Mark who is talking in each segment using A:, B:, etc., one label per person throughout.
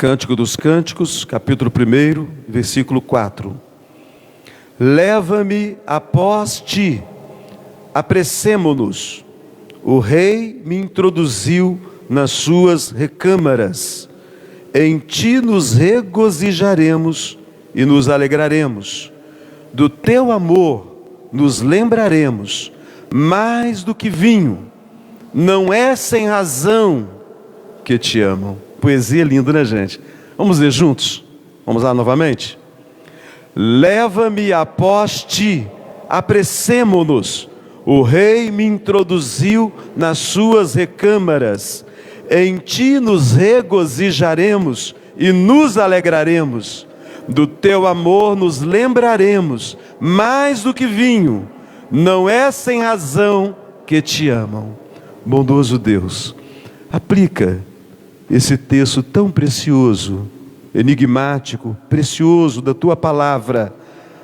A: Cântico dos Cânticos, capítulo 1, versículo 4. Leva-me após ti, apressemo-nos. O rei me introduziu nas suas recâmaras. Em ti nos regozijaremos e nos alegraremos. Do teu amor nos lembraremos, mais do que vinho. Não é sem razão que te amam. Poesia linda, né, gente? Vamos ler juntos? Vamos lá novamente? Leva-me após ti, apressemo-nos. O rei me introduziu nas suas recâmaras. Em ti nos regozijaremos e nos alegraremos. Do teu amor nos lembraremos, mais do que vinho. Não é sem razão que te amam. Bondoso Deus, aplica esse texto tão precioso, enigmático, precioso da tua palavra,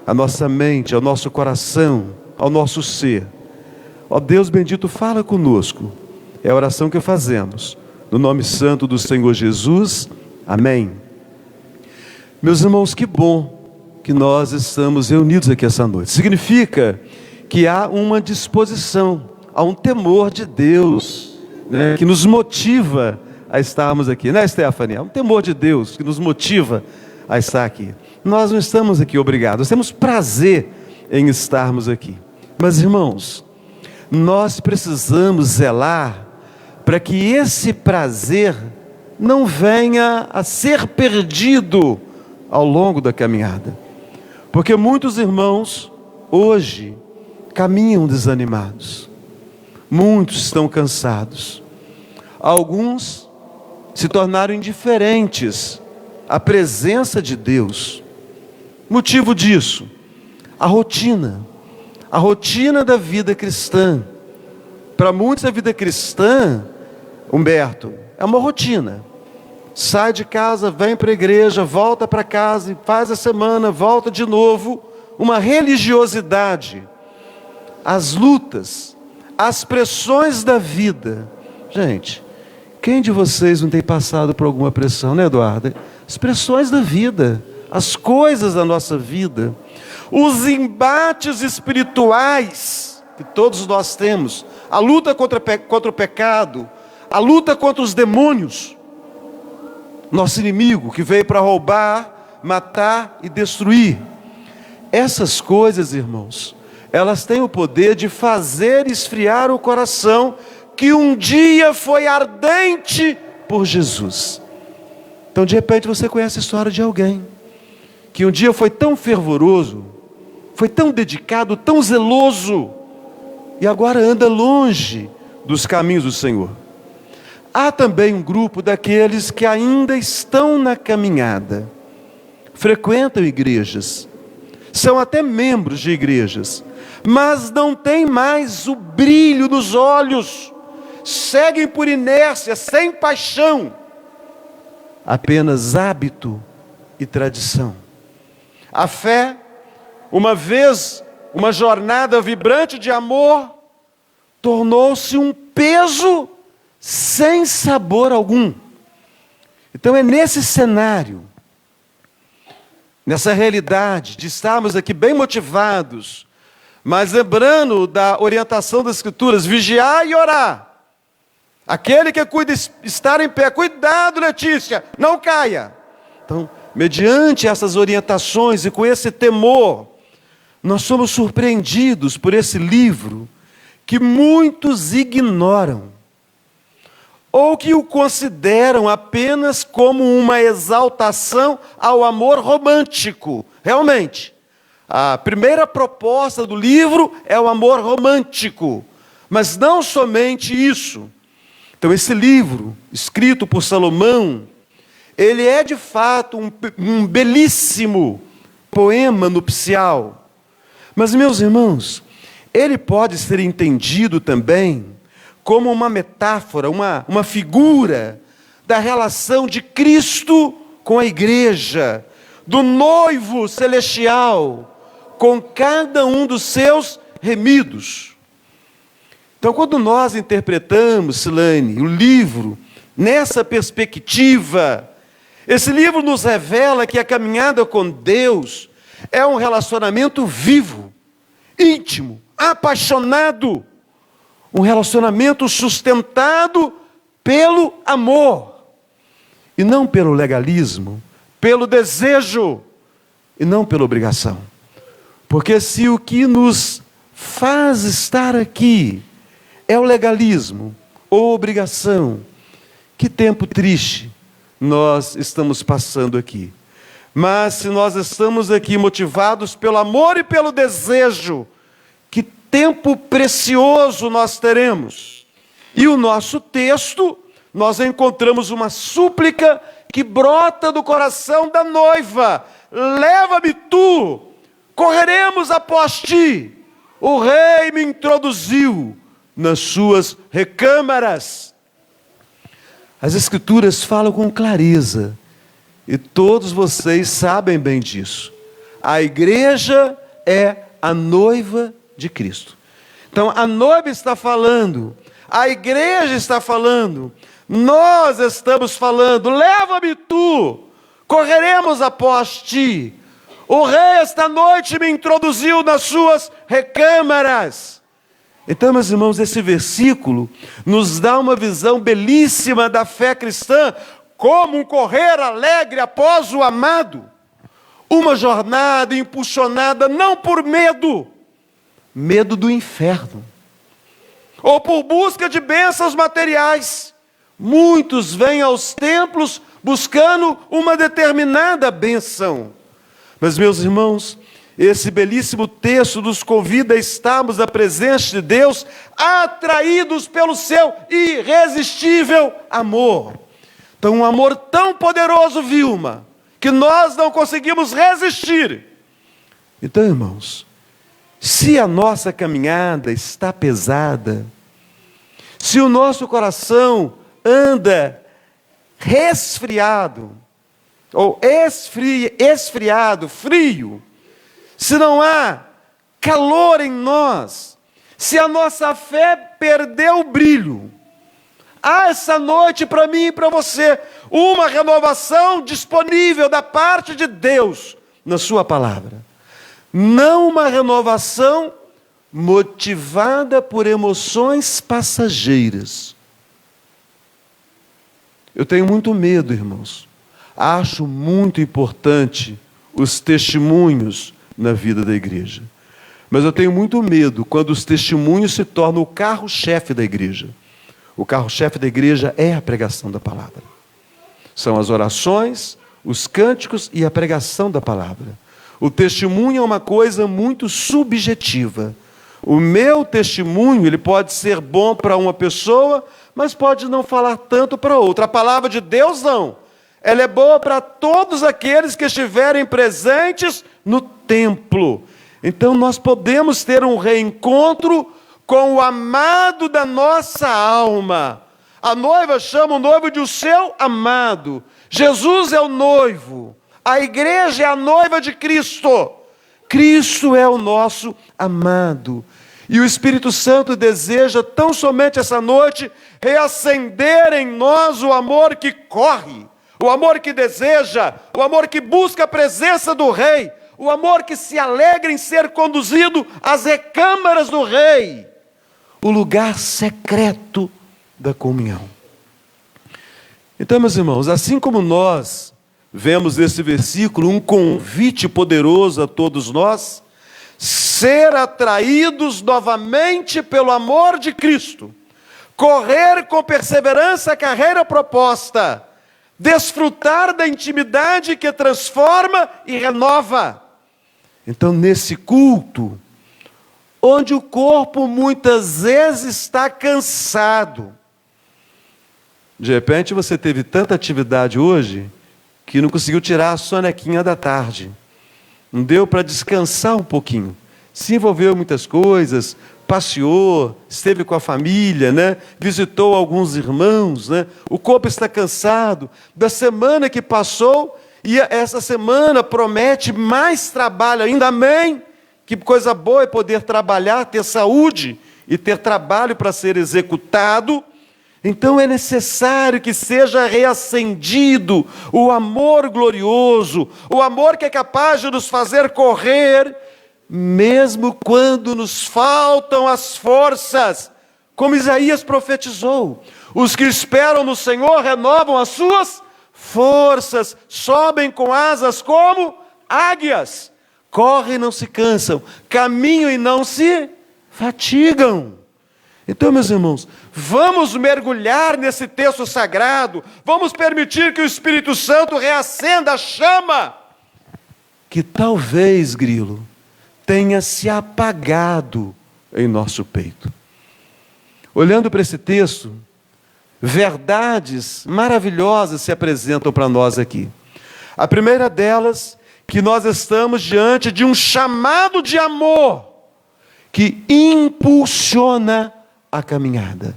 A: à nossa mente, ao nosso coração, ao nosso ser. Ó Deus bendito, fala conosco. É a oração que fazemos. No nome santo do Senhor Jesus. Amém. Meus irmãos, que bom que nós estamos reunidos aqui essa noite. Significa que há uma disposição, há um temor de Deus, né, que nos motiva a estarmos aqui, né, Stephanie? Há um temor de Deus que nos motiva a estar aqui. Nós não estamos aqui obrigados, nós temos prazer em estarmos aqui. Mas, irmãos, nós precisamos zelar para que esse prazer não venha a ser perdido ao longo da caminhada. Porque muitos irmãos hoje caminham desanimados. Muitos estão cansados. Alguns se tornaram indiferentes à presença de Deus. Motivo disso, a rotina da vida cristã. Para muitos a vida cristã, Humberto, é uma rotina. Sai de casa, vem para a igreja, volta para casa, faz a semana, volta de novo. Uma religiosidade. As lutas, as pressões da vida. Gente, quem de vocês não tem passado por alguma pressão, né, Eduardo? As pressões da vida, as coisas da nossa vida, os embates espirituais que todos nós temos, a luta contra o pecado, a luta contra os demônios, nosso inimigo que veio para roubar, matar e destruir. Essas coisas, irmãos, elas têm o poder de fazer esfriar o coração que um dia foi ardente por Jesus. Então, de repente, você conhece a história de alguém que um dia foi tão fervoroso, foi tão dedicado, tão zeloso, e agora anda longe dos caminhos do Senhor. Há também um grupo daqueles que ainda estão na caminhada, frequentam igrejas, são até membros de igrejas, mas não têm mais o brilho nos olhos, seguem por inércia, sem paixão, apenas hábito e tradição. A fé, uma vez uma jornada vibrante de amor, tornou-se um peso sem sabor algum. Então é nesse cenário, nessa realidade de estarmos aqui bem motivados, mas lembrando da orientação das Escrituras, vigiar e orar. Aquele que cuida estar em pé, cuidado, Letícia, não caia. Então, mediante essas orientações e com esse temor, nós somos surpreendidos por esse livro que muitos ignoram, ou que o consideram apenas como uma exaltação ao amor romântico. Realmente, a primeira proposta do livro é o amor romântico, mas não somente isso. Então esse livro, escrito por Salomão, ele é de fato um belíssimo poema nupcial. Mas, meus irmãos, ele pode ser entendido também como uma metáfora, uma figura da relação de Cristo com a igreja, do noivo celestial com cada um dos seus remidos. Então, quando nós interpretamos, Silane, o livro, nessa perspectiva, Esse livro nos revela que a caminhada com Deus é um relacionamento vivo, íntimo, apaixonado, um relacionamento sustentado pelo amor, e não pelo legalismo, pelo desejo, e não pela obrigação. Porque se o que nos faz estar aqui é o legalismo ou obrigação, que tempo triste nós estamos passando aqui. Mas se nós estamos aqui motivados pelo amor e pelo desejo, que tempo precioso nós teremos. E o nosso texto, nós encontramos uma súplica que brota do coração da noiva: leva-me tu, correremos após ti. O rei me introduziu nas suas recâmaras. As Escrituras falam com clareza, e todos vocês sabem bem disso. A igreja é a noiva de Cristo. Então a noiva está falando, a igreja está falando, nós estamos falando: leva-me tu, correremos após ti. O rei esta noite me introduziu nas suas recâmaras. Então, meus irmãos, esse versículo nos dá uma visão belíssima da fé cristã, como um correr alegre após o amado. Uma jornada impulsionada não por medo do inferno, ou por busca de bênçãos materiais. Muitos vêm aos templos buscando uma determinada bênção. Mas, meus irmãos, esse belíssimo texto nos convida a estarmos na presença de Deus, atraídos pelo seu irresistível amor. Então, um amor tão poderoso, Vilma, que nós não conseguimos resistir. Então, irmãos, se a nossa caminhada está pesada, se o nosso coração anda resfriado, ou esfriado, frio, se não há calor em nós, se a nossa fé perdeu o brilho, há essa noite para mim e para você uma renovação disponível da parte de Deus na sua palavra. Não uma renovação motivada por emoções passageiras. Eu tenho muito medo, irmãos. Acho muito importante os testemunhos na vida da igreja. Mas eu tenho muito medo quando os testemunhos se tornam o carro-chefe da igreja. O carro-chefe da igreja é a pregação da palavra. São as orações, os cânticos e a pregação da palavra. O testemunho é uma coisa muito subjetiva. O meu testemunho, ele pode ser bom para uma pessoa, mas pode não falar tanto para outra. A palavra de Deus não. Ela é boa para todos aqueles que estiverem presentes no templo. Então nós podemos ter um reencontro com o amado da nossa alma. A noiva chama o noivo de o seu amado. Jesus é o noivo. A igreja é a noiva de Cristo. Cristo é o nosso amado. E o Espírito Santo deseja tão somente essa noite reacender em nós o amor que corre, o amor que deseja, o amor que busca a presença do Rei, o amor que se alegra em ser conduzido às recâmaras do Rei, o lugar secreto da comunhão. Então, meus irmãos, assim como nós vemos nesse versículo um convite poderoso a todos nós, ser atraídos novamente pelo amor de Cristo, correr com perseverança a carreira proposta, desfrutar da intimidade que transforma e renova. Então, nesse culto, onde o corpo muitas vezes está cansado, de repente você teve tanta atividade hoje que não conseguiu tirar a sonequinha da tarde, não deu para descansar um pouquinho, se envolveu em muitas coisas, passeou, esteve com a família, né? Visitou alguns irmãos, né? O corpo está cansado da semana que passou, e essa semana promete mais trabalho ainda. Amém? Que coisa boa é poder trabalhar, ter saúde e ter trabalho para ser executado. Então é necessário que seja reacendido o amor glorioso, o amor que é capaz de nos fazer correr, mesmo quando nos faltam as forças, como Isaías profetizou. Os que esperam no Senhor renovam as suas forças, sobem com asas como águias, correm e não se cansam, caminham e não se fatigam. Então, meus irmãos, vamos mergulhar nesse texto sagrado, vamos permitir que o Espírito Santo reacenda a chama, que talvez, Grilo, tenha se apagado em nosso peito. Olhando para esse texto, verdades maravilhosas se apresentam para nós aqui. A primeira delas, que nós estamos diante de um chamado de amor, que impulsiona a caminhada.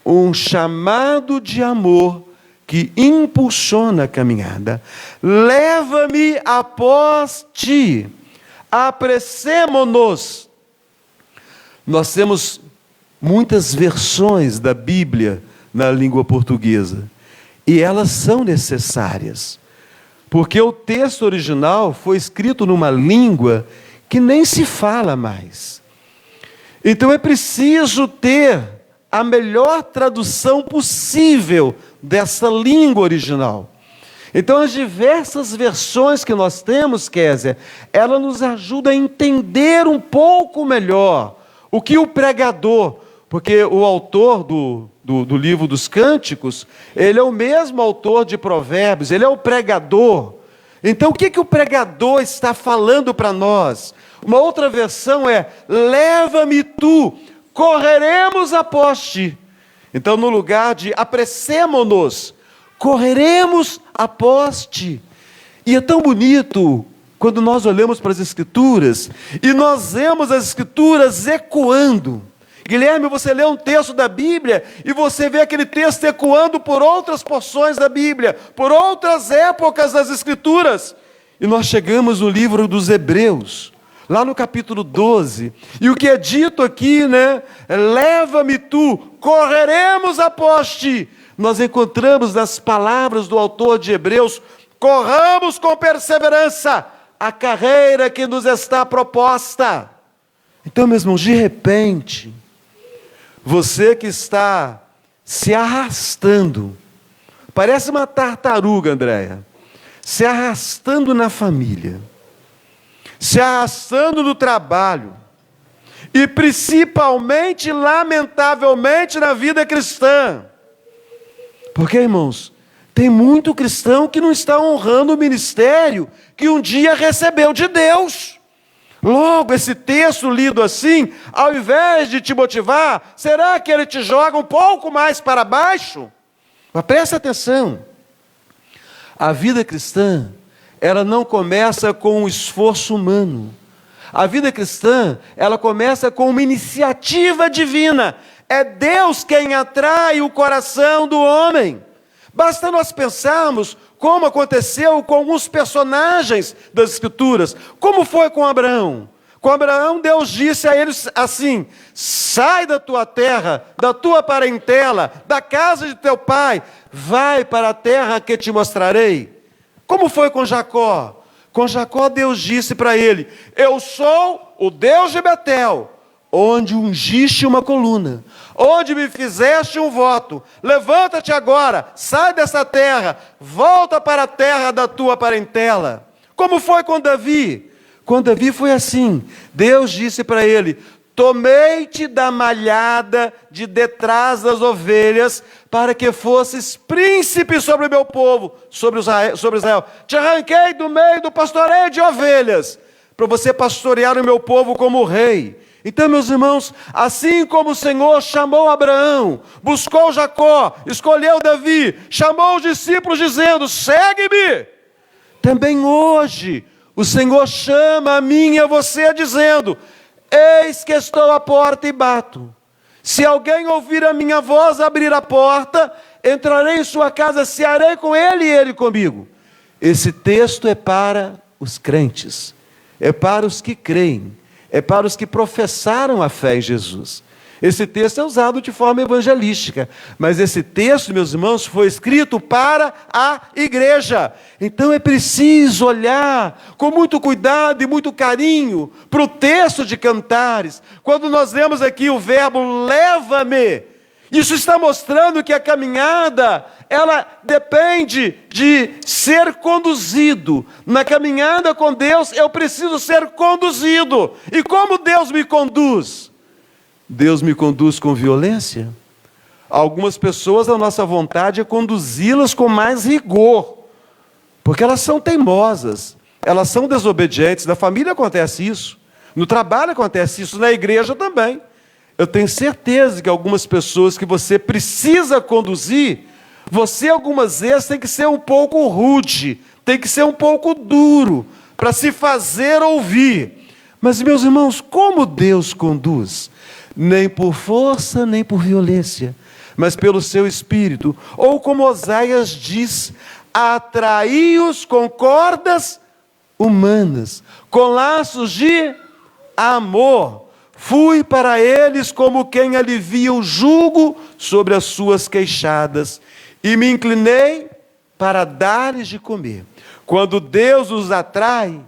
A: Um chamado de amor que impulsiona a caminhada. Leva-me após ti, apressemo-nos. Nós temos muitas versões da Bíblia na língua portuguesa, e elas são necessárias, porque o texto original foi escrito numa língua que nem se fala mais. Então é preciso ter a melhor tradução possível dessa língua original. Então as diversas versões que nós temos, Kézia, ela nos ajuda a entender um pouco melhor o que o pregador, porque o autor do livro dos Cânticos, ele é o mesmo autor de Provérbios, ele é o pregador. Então o que o pregador está falando para nós? Uma outra versão é: leva-me tu, correremos após ti. Então, no lugar de apressemo-nos, correremos após ti. E é tão bonito quando nós olhamos para as Escrituras e nós vemos as Escrituras ecoando. Guilherme, você lê um texto da Bíblia e você vê aquele texto ecoando por outras porções da Bíblia, por outras épocas das Escrituras. E nós chegamos no livro dos Hebreus, lá no capítulo 12, e o que é dito aqui, né? Leva-me tu, correremos após ti. Nós encontramos nas palavras do autor de Hebreus: corramos com perseverança a carreira que nos está proposta. Então, meus irmãos, de repente, você que está se arrastando, parece uma tartaruga, Andréia, se arrastando na família, se arrastando no trabalho, e principalmente, lamentavelmente, na vida cristã. Porque, irmãos, tem muito cristão que não está honrando o ministério que um dia recebeu de Deus. Logo, esse texto lido assim, ao invés de te motivar, será que ele te joga um pouco mais para baixo? Mas presta atenção, a vida cristã, ela não começa com um esforço humano. A vida cristã, ela começa com uma iniciativa divina. É Deus quem atrai o coração do homem. Basta nós pensarmos como aconteceu com alguns personagens das Escrituras. Como foi com Abraão? Com Abraão, Deus disse a eles assim: sai da tua terra, da tua parentela, da casa de teu pai, vai para a terra que te mostrarei. Como foi com Jacó? Com Jacó, Deus disse para ele: eu sou o Deus de Betel, onde ungiste uma coluna, onde me fizeste um voto. Levanta-te agora, sai dessa terra, volta para a terra da tua parentela. Como foi com Davi? Com Davi foi assim: Deus disse para ele: tomei-te da malhada de detrás das ovelhas, para que fosses príncipe sobre o meu povo, sobre Israel. Te arranquei do meio do pastoreio de ovelhas, para você pastorear o meu povo como rei. Então, meus irmãos, assim como o Senhor chamou Abraão, buscou Jacó, escolheu Davi, chamou os discípulos dizendo: segue-me. Também hoje, o Senhor chama a mim e a você dizendo: eis que estou à porta e bato. Se alguém ouvir a minha voz, abrir a porta, entrarei em sua casa, cearei com ele e ele comigo. Esse texto é para os crentes, é para os que creem, é para os que professaram a fé em Jesus. Esse texto é usado de forma evangelística, mas esse texto, meus irmãos, foi escrito para a igreja. Então é preciso olhar com muito cuidado e muito carinho para o texto de Cantares. Quando nós lemos aqui o verbo leva-me, isso está mostrando que a caminhada, ela depende de ser conduzido. Na caminhada com Deus, eu preciso ser conduzido. E como Deus me conduz? Deus me conduz com violência? Algumas pessoas, a nossa vontade é conduzi-las com mais rigor, porque elas são teimosas, elas são desobedientes. Na família acontece isso, no trabalho acontece isso, na igreja também. Eu tenho certeza que algumas pessoas que você precisa conduzir, você algumas vezes tem que ser um pouco rude, tem que ser um pouco duro, para se fazer ouvir. Mas, meus irmãos, como Deus conduz? Nem por força, nem por violência, mas pelo seu Espírito. Ou como Oséias diz, atraí-os com cordas humanas, com laços de amor. Fui para eles como quem alivia o jugo sobre as suas queixadas, e me inclinei para dar-lhes de comer. Quando Deus os atrai,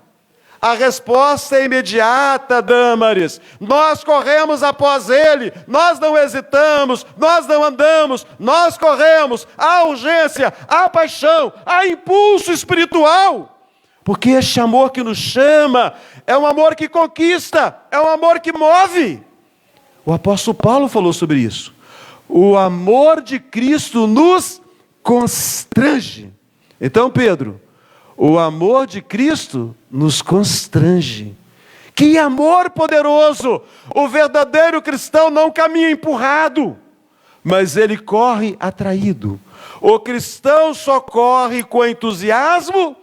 A: a resposta é imediata, Dâmaris. Nós corremos após Ele, nós não hesitamos, nós não andamos, nós corremos. Há urgência, há paixão, há impulso espiritual. Porque este amor que nos chama é um amor que conquista, é um amor que move. O apóstolo Paulo falou sobre isso. O amor de Cristo nos constrange. Então, Pedro, o amor de Cristo nos constrange. Que amor poderoso! O verdadeiro cristão não caminha empurrado, mas ele corre atraído. O cristão só corre com entusiasmo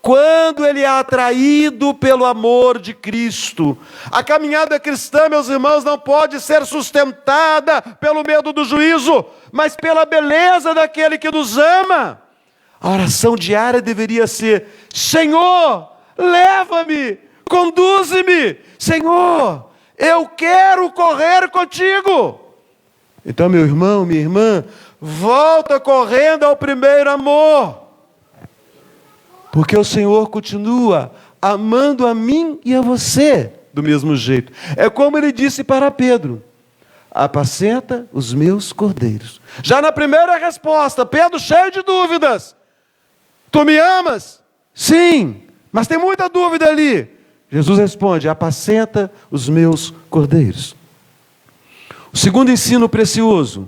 A: quando ele é atraído pelo amor de Cristo. A caminhada cristã, meus irmãos, não pode ser sustentada pelo medo do juízo, mas pela beleza daquele que nos ama. A oração diária deveria ser: Senhor, leva-me, conduze-me. Senhor, eu quero correr contigo. Então, meu irmão, minha irmã, volta correndo ao primeiro amor. Porque o Senhor continua amando a mim e a você do mesmo jeito. É como ele disse para Pedro: apacenta os meus cordeiros. Já na primeira resposta, Pedro cheio de dúvidas. Tu me amas? Sim, mas tem muita dúvida ali. Jesus responde: apacenta os meus cordeiros. O segundo ensino precioso: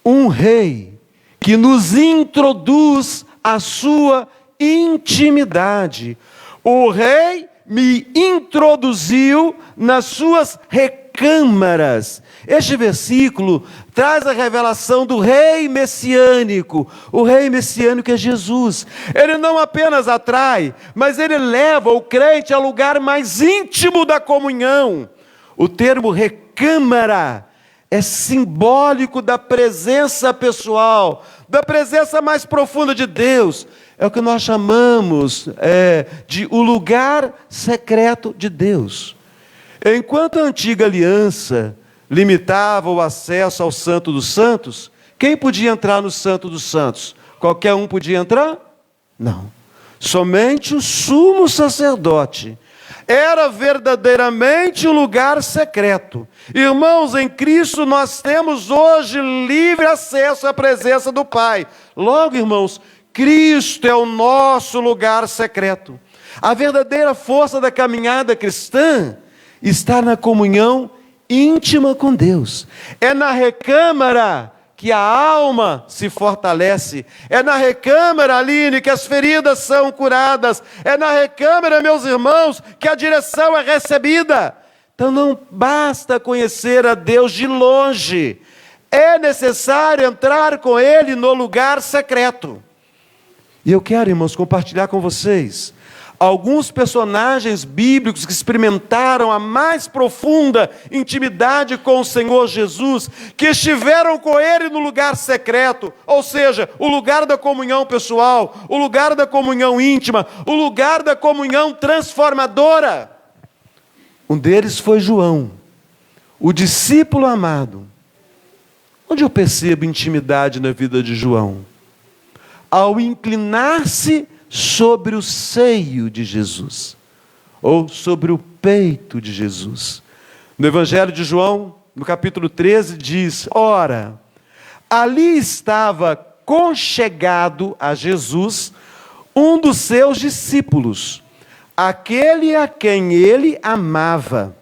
A: um rei que nos introduz à sua intimidade. O rei me introduziu nas suas recâmaras. Este versículo traz a revelação do rei messiânico. O rei messiânico é Jesus. Ele não apenas atrai, mas ele leva o crente ao lugar mais íntimo da comunhão. O termo recâmara é simbólico da presença pessoal, da presença mais profunda de Deus. É o que nós chamamos de o lugar secreto de Deus. Enquanto a antiga aliança limitava o acesso ao Santo dos Santos, quem podia entrar no Santo dos Santos? Qualquer um podia entrar? Não. Somente o sumo sacerdote. Era verdadeiramente o lugar secreto. Irmãos, em Cristo nós temos hoje livre acesso à presença do Pai. Logo, irmãos, Cristo é o nosso lugar secreto. A verdadeira força da caminhada cristã está na comunhão íntima com Deus. É na recâmara que a alma se fortalece. É na recâmara, Aline, que as feridas são curadas. É na recâmara, meus irmãos, que a direção é recebida. Então não basta conhecer a Deus de longe. É necessário entrar com Ele no lugar secreto. E eu quero, irmãos, compartilhar com vocês alguns personagens bíblicos que experimentaram a mais profunda intimidade com o Senhor Jesus, que estiveram com Ele no lugar secreto, ou seja, o lugar da comunhão pessoal, o lugar da comunhão íntima, o lugar da comunhão transformadora. Um deles foi João, o discípulo amado. Onde eu percebo intimidade na vida de João? Ao inclinar-se sobre o seio de Jesus, ou sobre o peito de Jesus. No Evangelho de João, no capítulo 13, diz: ora, ali estava conchegado a Jesus um dos seus discípulos, aquele a quem ele amava.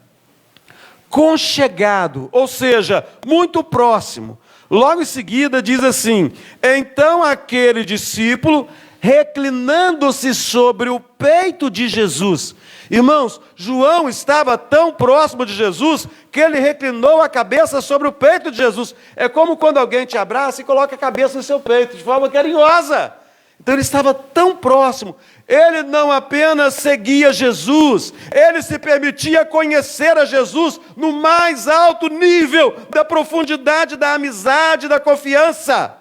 A: Conchegado, ou seja, muito próximo. Logo em seguida diz assim: então aquele discípulo, reclinando-se sobre o peito de Jesus. Irmãos, João estava tão próximo de Jesus que ele reclinou a cabeça sobre o peito de Jesus. É como quando alguém te abraça e coloca a cabeça no seu peito, de forma carinhosa. Então ele estava tão próximo. Ele não apenas seguia Jesus, ele se permitia conhecer a Jesus no mais alto nível da profundidade da amizade, da confiança.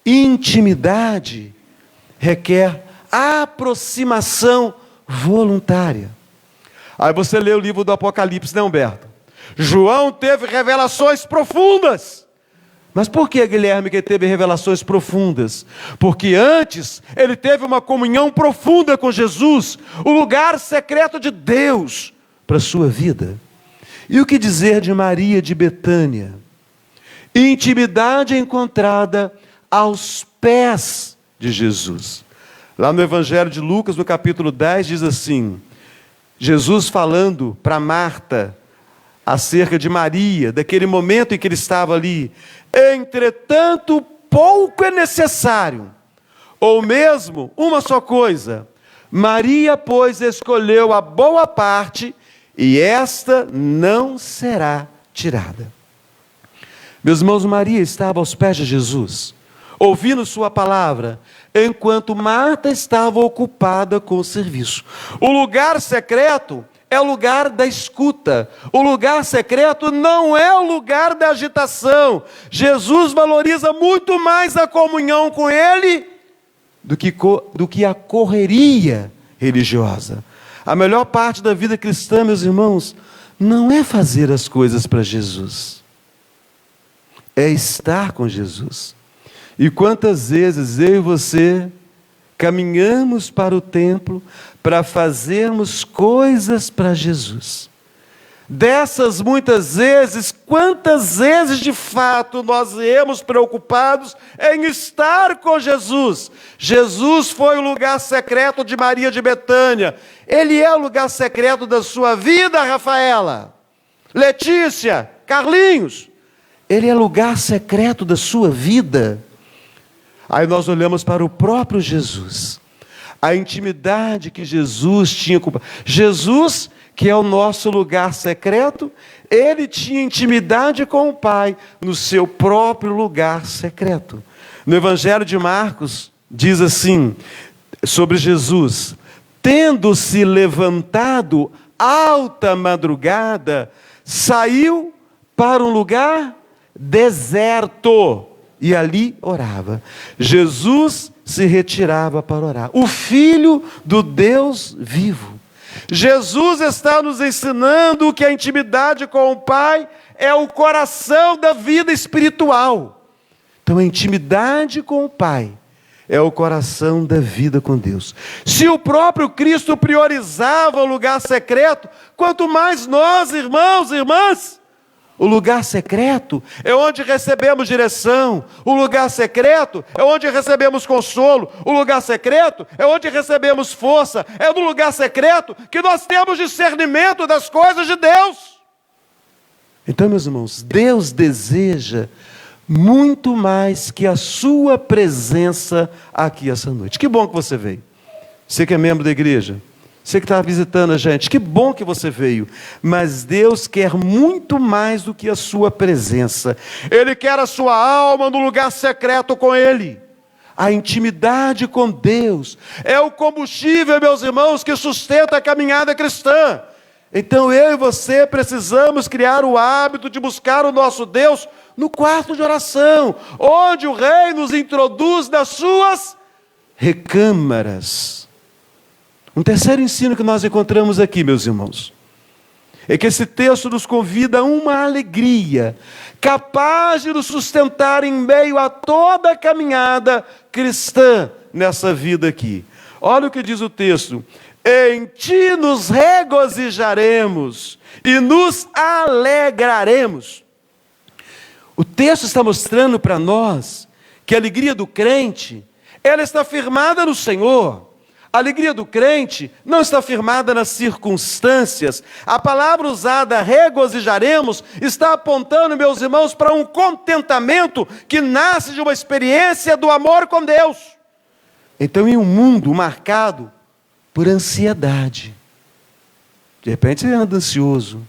A: Intimidade requer aproximação voluntária. Aí você lê o livro do Apocalipse, né, Humberto? João teve revelações profundas. Mas por que, Guilherme, que ele teve revelações profundas? Porque antes ele teve uma comunhão profunda com Jesus, o lugar secreto de Deus para a sua vida. E o que dizer de Maria de Betânia? Intimidade encontrada aos pés de Jesus. Lá no Evangelho de Lucas, no capítulo 10, diz assim: Jesus falando para Marta acerca de Maria, daquele momento em que ele estava ali: entretanto, pouco é necessário, ou mesmo uma só coisa. Maria, pois, escolheu a boa parte, e esta não será tirada. Meus irmãos, Maria estava aos pés de Jesus, ouvindo sua palavra, enquanto Marta estava ocupada com o serviço. O lugar secreto é o lugar da escuta. O lugar secreto não é o lugar da agitação. Jesus valoriza muito mais a comunhão com Ele do que a correria religiosa. A melhor parte da vida cristã, meus irmãos, não é fazer as coisas para Jesus, é estar com Jesus. E quantas vezes eu e você caminhamos para o templo para fazermos coisas para Jesus. Dessas muitas vezes, quantas vezes de fato nós viemos preocupados em estar com Jesus? Jesus foi o lugar secreto de Maria de Betânia. Ele é o lugar secreto da sua vida, Rafaela, Letícia, Carlinhos. Ele é o lugar secreto da sua vida. Aí nós olhamos para o próprio Jesus, a intimidade que Jesus tinha com o Pai. Jesus, que é o nosso lugar secreto, ele tinha intimidade com o Pai no seu próprio lugar secreto. No Evangelho de Marcos, diz assim, sobre Jesus: tendo-se levantado alta madrugada, saiu para um lugar deserto, e ali orava. Jesus se retirava para orar. O Filho do Deus vivo. Jesus está nos ensinando que a intimidade com o Pai é o coração da vida espiritual. Então a intimidade com o Pai é o coração da vida com Deus. Se o próprio Cristo priorizava o lugar secreto, quanto mais nós, irmãos e irmãs. O lugar secreto é onde recebemos direção. O lugar secreto é onde recebemos consolo. O lugar secreto é onde recebemos força. É no lugar secreto que nós temos discernimento das coisas de Deus. Então, meus irmãos, Deus deseja muito mais que a sua presença aqui essa noite. Que bom que você veio. Você que é membro da igreja, você que está visitando a gente, que bom que você veio. Mas Deus quer muito mais do que a sua presença. Ele quer a sua alma no lugar secreto com Ele. A intimidade com Deus é o combustível, meus irmãos, que sustenta a caminhada cristã. Então eu e você precisamos criar o hábito de buscar o nosso Deus no quarto de oração, onde o Rei nos introduz nas suas recâmaras. Um terceiro ensino que nós encontramos aqui, meus irmãos. é que esse texto nos convida a uma alegria, capaz de nos sustentar em meio a toda a caminhada cristã nessa vida aqui. Olha o que diz o texto: em ti nos regozijaremos e nos alegraremos. O texto está mostrando para nós que a alegria do crente, ela está firmada no Senhor. A alegria do crente não está firmada nas circunstâncias. A palavra usada, regozijaremos, está apontando, meus irmãos, para um contentamento que nasce de uma experiência do amor com Deus. Então, em um mundo marcado por ansiedade, de repente você anda ansioso,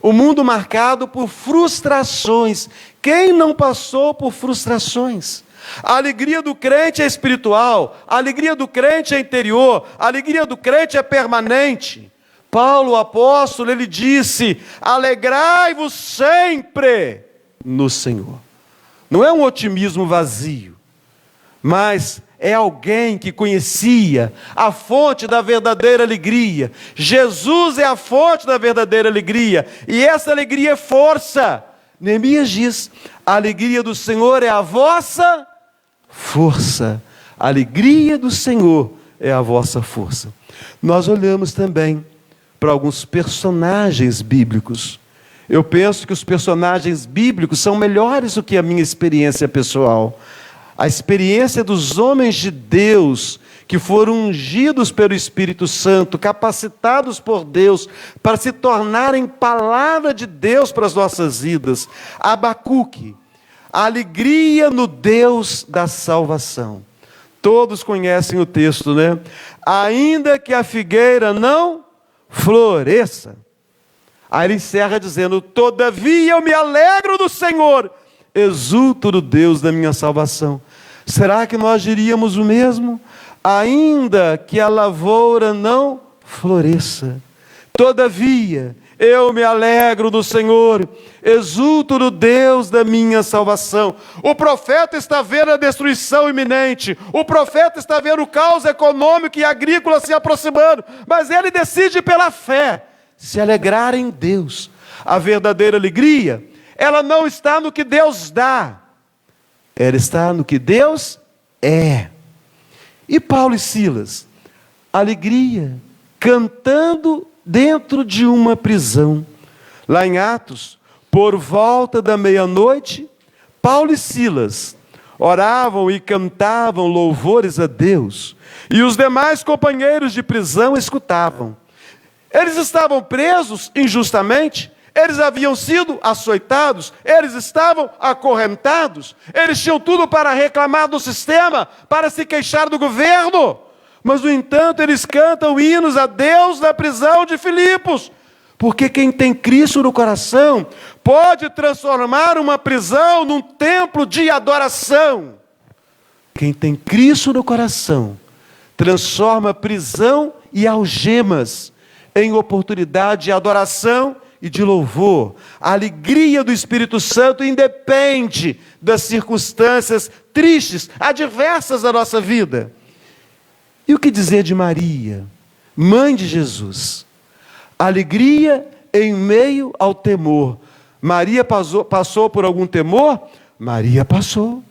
A: o mundo marcado por frustrações. Quem não passou por frustrações? A alegria do crente é espiritual, a alegria do crente é interior, a alegria do crente é permanente. Paulo, o apóstolo, ele disse: alegrai-vos sempre no Senhor. Não é um otimismo vazio, mas é alguém que conhecia a fonte da verdadeira alegria. Jesus é a fonte da verdadeira alegria, e essa alegria é força. Neemias diz: a alegria do Senhor é a vossa força. A alegria do Senhor é a vossa força. Nós olhamos também para alguns personagens bíblicos. Eu penso que os personagens bíblicos são melhores do que a minha experiência pessoal. A experiência dos homens de Deus, que foram ungidos pelo Espírito Santo, capacitados por Deus, para se tornarem palavra de Deus para as nossas vidas. Abacuque, a alegria no Deus da salvação. Todos conhecem o texto, né? Ainda que a figueira não floresça. Aí ele encerra dizendo: todavia eu me alegro do Senhor, exulto no Deus da minha salvação. Será que nós diríamos o mesmo? Ainda que a lavoura não floresça, todavia eu me alegro do Senhor, exulto no Deus da minha salvação. O profeta está vendo a destruição iminente, o profeta está vendo o caos econômico e agrícola se aproximando, mas ele decide pela fé se alegrar em Deus. A verdadeira alegria, ela não está no que Deus dá, ela está no que Deus é. E Paulo e Silas, alegria, cantando dentro de uma prisão. Lá em Atos, por volta da meia-noite, Paulo e Silas oravam e cantavam louvores a Deus, e os demais companheiros de prisão escutavam. Eles estavam presos injustamente, eles haviam sido açoitados, eles estavam acorrentados, eles tinham tudo para reclamar do sistema, para se queixar do governo, mas no entanto eles cantam hinos a Deus na prisão de Filipos, porque quem tem Cristo no coração pode transformar uma prisão num templo de adoração. Quem tem Cristo no coração transforma prisão e algemas em oportunidade de adoração e de louvor. A alegria do Espírito Santo independe das circunstâncias tristes, adversas da nossa vida. E o que dizer de Maria, mãe de Jesus? Alegria em meio ao temor. Maria passou por algum temor? Maria passou.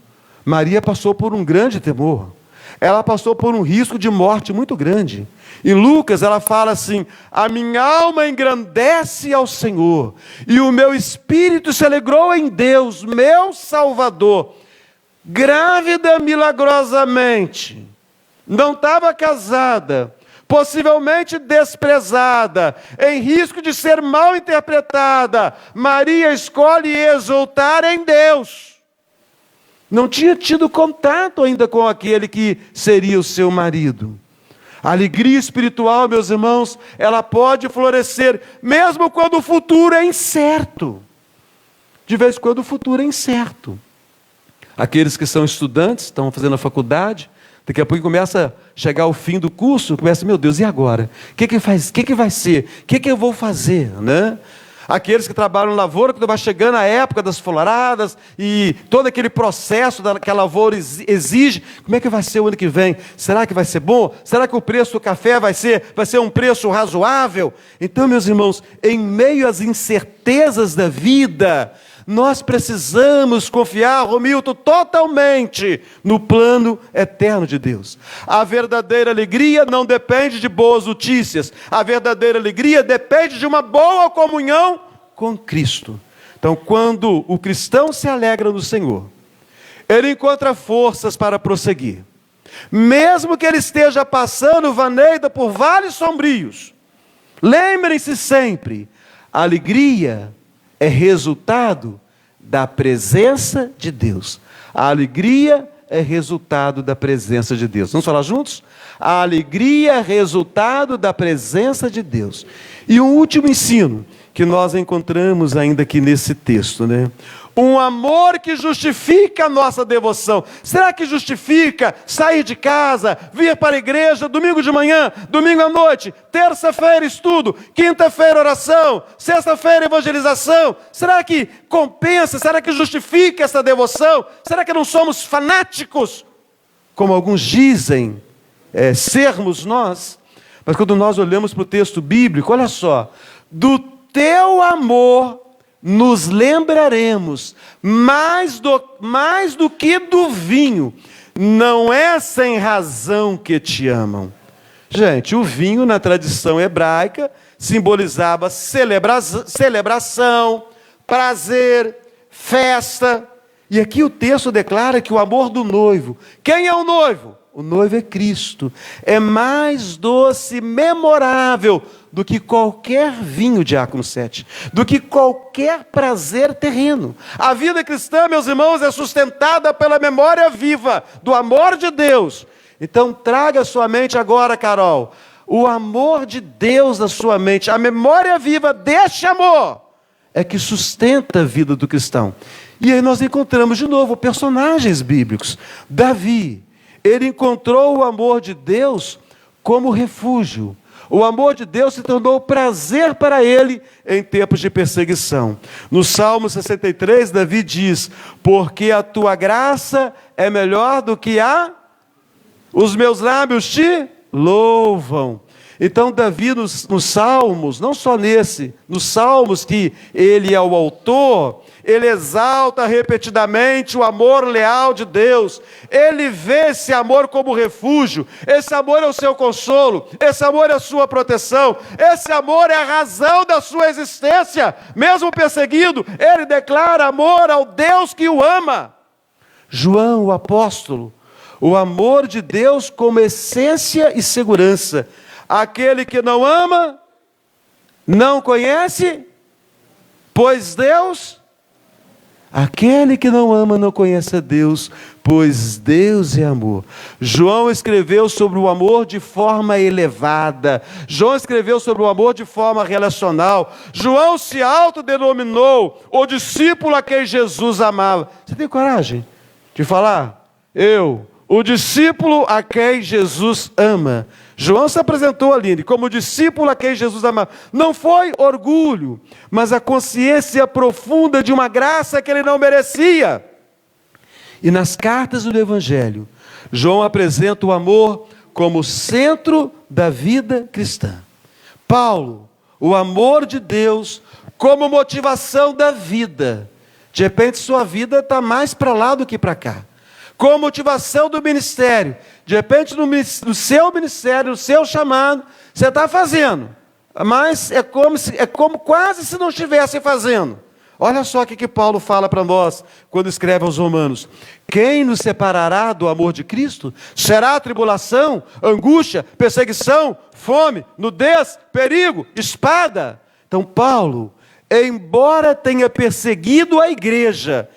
A: Maria passou por um grande temor. Ela passou por um risco de morte muito grande. Em Lucas ela fala assim: a minha alma engrandece ao Senhor, e o meu espírito se alegrou em Deus, meu Salvador. Grávida milagrosamente, não estava casada, possivelmente desprezada, em risco de ser mal interpretada, Maria escolhe exultar em Deus. Não tinha tido contato ainda com aquele que seria o seu marido. A alegria espiritual, meus irmãos, ela pode florescer, mesmo quando o futuro é incerto. De vez em quando o futuro é incerto. Aqueles que são estudantes, estão fazendo a faculdade, daqui a pouco começa a chegar o fim do curso, começa: meu Deus, e agora? O que vai ser? O que eu vou fazer? Né? Aqueles que trabalham na lavoura, quando vai chegando a época das floradas e todo aquele processo que a lavoura exige, como é que vai ser o ano que vem? Será que vai ser bom? Será que o preço do café vai ser um preço razoável? Então, meus irmãos, em meio às incertezas da vida, nós precisamos confiar, Romilton, totalmente no plano eterno de Deus. A verdadeira alegria não depende de boas notícias. A verdadeira alegria depende de uma boa comunhão com Cristo. Então, quando o cristão se alegra no Senhor, ele encontra forças para prosseguir. Mesmo que ele esteja passando, Vaneida, por vales sombrios, lembrem-se sempre, a alegria é resultado da presença de Deus. A alegria é resultado da presença de Deus. Vamos falar juntos? A alegria é resultado da presença de Deus. E um último ensino que nós encontramos ainda aqui nesse texto, né? Um amor que justifica a nossa devoção. Será que justifica sair de casa, vir para a igreja, domingo de manhã, domingo à noite, terça-feira estudo, quinta-feira oração, sexta-feira evangelização? Será que compensa? Será que justifica essa devoção? Será que não somos fanáticos, como alguns dizem sermos nós? Mas quando nós olhamos para o texto bíblico, olha só, do teu amor nos lembraremos, mais do que do vinho, não é sem razão que te amam. Gente, o vinho na tradição hebraica simbolizava celebração, prazer, festa. E aqui o texto declara que o amor do noivo, quem é o noivo? O noivo é Cristo, é mais doce, memorável do que qualquer vinho, Diácono 7, do que qualquer prazer terreno. A vida cristã, meus irmãos, é sustentada pela memória viva do amor de Deus. Então traga à sua mente agora, Carol, o amor de Deus na sua mente, a memória viva deste amor é que sustenta a vida do cristão. E aí nós encontramos de novo personagens bíblicos. Davi, ele encontrou o amor de Deus como refúgio. O amor de Deus se tornou prazer para ele em tempos de perseguição. No Salmo 63, Davi diz: porque a tua graça é melhor do que os meus lábios te louvam. Então Davi nos Salmos, não só nos Salmos que ele é o autor, ele exalta repetidamente o amor leal de Deus. Ele vê esse amor como refúgio, esse amor é o seu consolo, esse amor é a sua proteção, esse amor é a razão da sua existência. Mesmo perseguido, ele declara amor ao Deus que o ama. João, o apóstolo, o amor de Deus como essência e segurança. Aquele que não ama, não conhece, pois Deus... Aquele que não ama não conhece a Deus, pois Deus é amor. João escreveu sobre o amor de forma elevada. João escreveu sobre o amor de forma relacional. João se autodenominou o discípulo a quem Jesus amava. Você tem coragem de falar? Eu, o discípulo a quem Jesus ama. João se apresentou ali como discípulo a quem Jesus amava. Não foi orgulho, mas a consciência profunda de uma graça que ele não merecia. E nas cartas do Evangelho, João apresenta o amor como centro da vida cristã. Paulo, o amor de Deus como motivação da vida. De repente sua vida está mais para lá do que para cá. Com motivação do ministério. De repente, no seu ministério, no seu chamado, você está fazendo, mas é como quase se não estivesse fazendo. Olha só o que Paulo fala para nós, quando escreve aos Romanos. Quem nos separará do amor de Cristo? Será tribulação, angústia, perseguição, fome, nudez, perigo, espada? Então Paulo, embora tenha perseguido a igreja,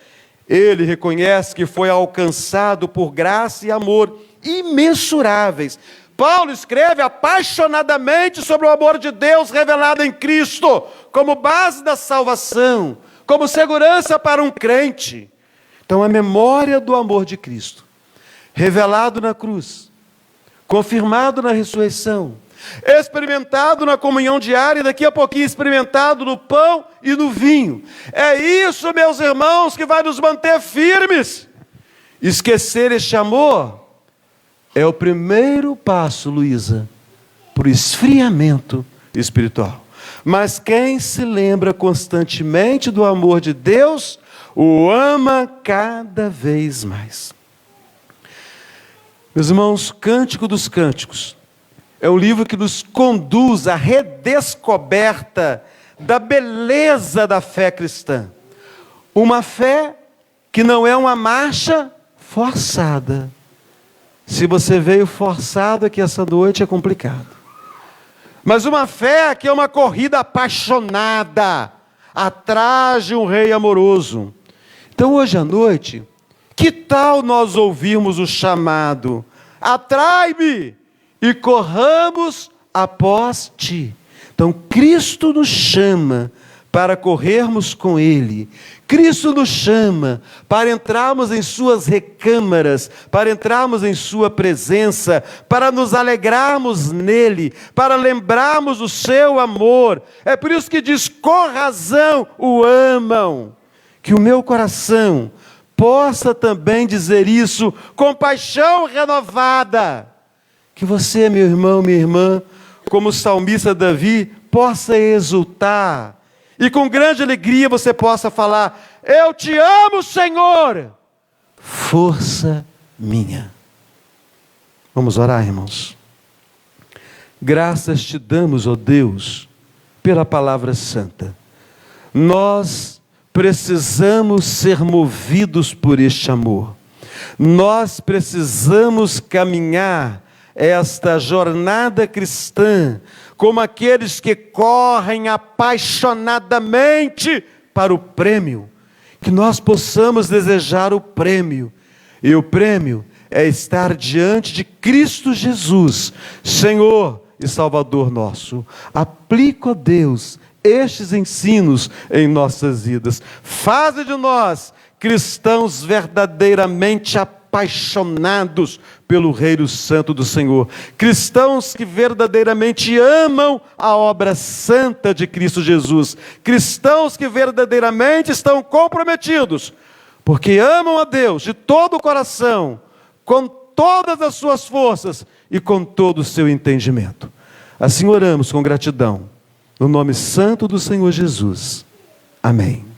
A: ele reconhece que foi alcançado por graça e amor imensuráveis. Paulo escreve apaixonadamente sobre o amor de Deus revelado em Cristo, como base da salvação, como segurança para um crente. Então a memória do amor de Cristo, revelado na cruz, confirmado na ressurreição, experimentado na comunhão diária e daqui a pouquinho experimentado no pão e no vinho. É isso, meus irmãos, que vai nos manter firmes. Esquecer este amor é o primeiro passo, Luísa, para o esfriamento espiritual. Mas quem se lembra constantemente do amor de Deus, o ama cada vez mais. Meus irmãos, Cântico dos Cânticos é um livro que nos conduz à redescoberta da beleza da fé cristã. Uma fé que não é uma marcha forçada. Se você veio forçado aqui essa noite, é complicado. Mas uma fé que é uma corrida apaixonada atrás de um rei amoroso. Então hoje à noite, que tal nós ouvirmos o chamado: atrai-me e corramos após ti. Então Cristo nos chama para corrermos com Ele. Cristo nos chama para entrarmos em suas recâmaras, para entrarmos em sua presença, para nos alegrarmos nele, para lembrarmos do seu amor. É por isso que diz: com razão o amam. Que o meu coração possa também dizer isso com paixão renovada. Que você, meu irmão, minha irmã, como o salmista Davi, possa exultar. E com grande alegria você possa falar: eu te amo, Senhor, força minha. Vamos orar, irmãos. Graças te damos, ó Deus, pela palavra santa. Nós precisamos ser movidos por este amor. Nós precisamos caminhar esta jornada cristã como aqueles que correm apaixonadamente para o prêmio. Que nós possamos desejar o prêmio. E o prêmio é estar diante de Cristo Jesus, Senhor e Salvador nosso. Aplica, ó Deus, estes ensinos em nossas vidas. Faze de nós cristãos verdadeiramente apaixonados pelo Reino Santo do Senhor. Cristãos que verdadeiramente amam a obra santa de Cristo Jesus. Cristãos que verdadeiramente estão comprometidos, porque amam a Deus de todo o coração, com todas as suas forças e com todo o seu entendimento. Assim oramos com gratidão, no nome santo do Senhor Jesus. Amém.